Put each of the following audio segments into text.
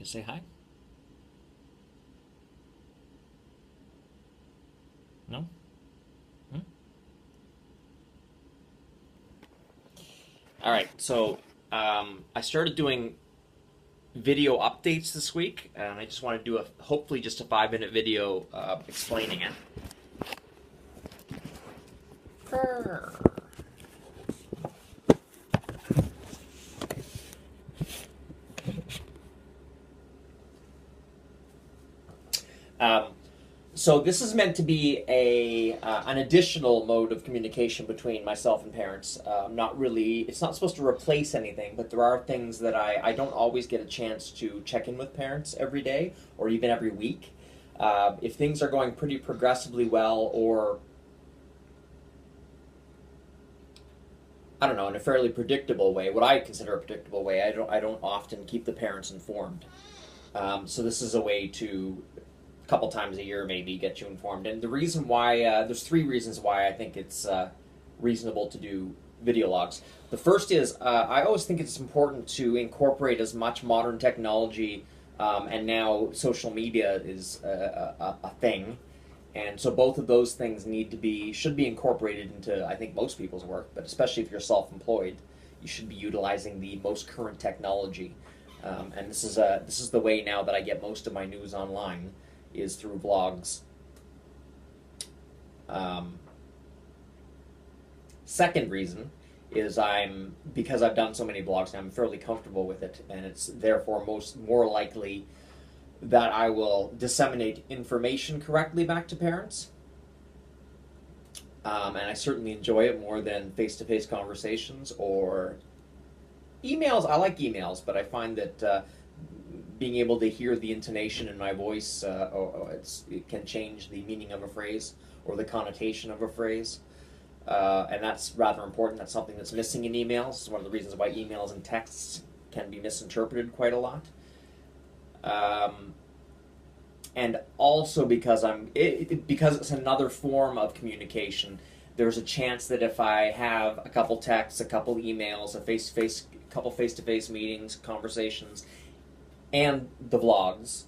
You say hi? No? Hmm? All right. So I started doing video updates this week, and I just want to do hopefully just a 5 minute video explaining it. Um, so this is meant to be an additional mode of communication between myself and parents. Not really. It's not supposed to replace anything, but there are things that I don't always get a chance to check in with parents every day or even every week. If things are going pretty progressively well, or I don't know, in a fairly predictable way, what I consider a predictable way, I don't often keep the parents informed. So this is a way to a couple times a year maybe get you informed. And the reason why there's three reasons why I think it's reasonable to do video logs. The first is I always think it's important to incorporate as much modern technology, and now social media is a thing. And so both of those things should be incorporated into, I think, most people's work, but especially if you're self-employed, you should be utilizing the most current technology. And this is the way now that I get most of my news online, is through vlogs. Second reason is because I've done so many vlogs now, I'm fairly comfortable with it, and it's therefore more likely that I will disseminate information correctly back to parents. And I certainly enjoy it more than face-to-face conversations or emails. I like emails, but I find that being able to hear the intonation in my voice, it can change the meaning of a phrase or the connotation of a phrase. And that's rather important. That's something that's missing in emails. It's one of the reasons why emails and texts can be misinterpreted quite a lot. And also because because it's another form of communication, there's a chance that if I have a couple texts, a couple emails, couple face-to-face meetings, conversations, and the vlogs,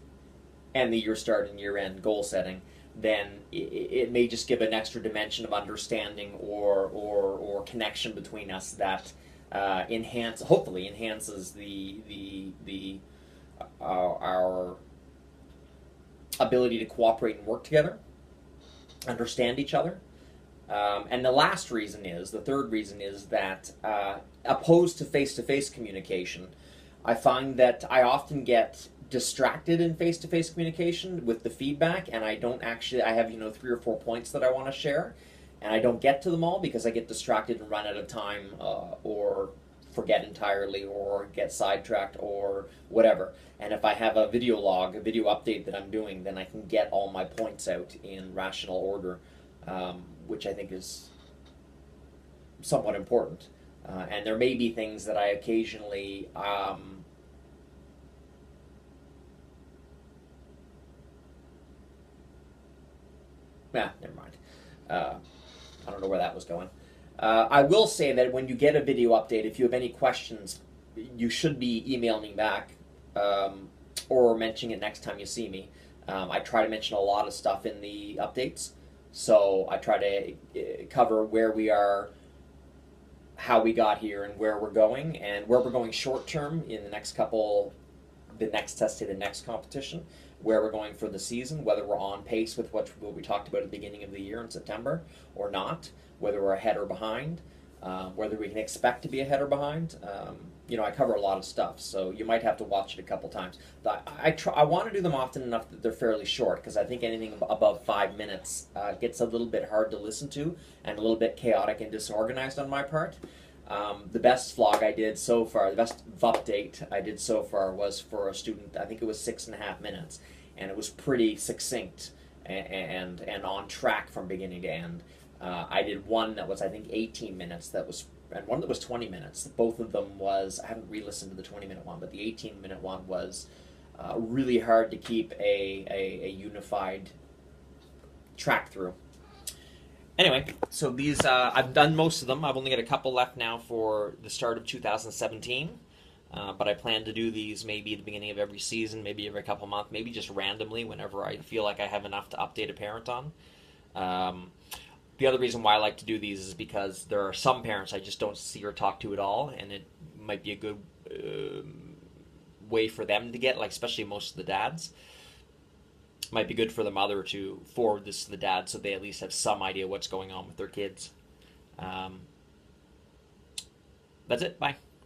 and the year start and year end goal setting, then it may just give an extra dimension of understanding or connection between us that hopefully enhances our ability to cooperate and work together, understand each other. And the third reason is that opposed to face-to-face communication, I find that I often get distracted in face-to-face communication with the feedback, and I have 3 or 4 points that I want to share, and I don't get to them all because I get distracted and run out of time, or forget entirely, or get sidetracked, or whatever. And if I have a video log, a video update that I'm doing, then I can get all my points out in rational order, which I think is somewhat important. And there may be things that I occasionally never mind. I don't know where that was going. I will say that when you get a video update, if you have any questions, you should be emailing me back, or mentioning it next time you see me. I try to mention a lot of stuff in the updates, so I try to cover where we are, how we got here, and where we're going, and where we're going short term in the next test day, the next competition, where we're going for the season, whether we're on pace with what we talked about at the beginning of the year in September or not, whether we're ahead or behind, whether we can expect to be ahead or behind. I cover a lot of stuff, so you might have to watch it a couple times. But I want to do them often enough that they're fairly short, because I think anything above 5 minutes gets a little bit hard to listen to and a little bit chaotic and disorganized on my part. The best vlog I did so far, the best Vupdate I did so far, was for a student. I think it was 6.5 minutes, and it was pretty succinct and on track from beginning to end. I did one that was, I think, 18 minutes, and one that was 20 minutes. Both of them I haven't re-listened to the 20-minute one, but the 18-minute one was really hard to keep a unified track through. Anyway, so these, I've done most of them. I've only got a couple left now for the start of 2017. But I plan to do these maybe at the beginning of every season, maybe every couple months, maybe just randomly whenever I feel like I have enough to update a parent on. Um, the other reason why I like to do these is because there are some parents I just don't see or talk to at all, and it might be a good way for them to get, like especially most of the dads. Might be good for the mother to forward this to the dad so they at least have some idea what's going on with their kids. That's it. Bye.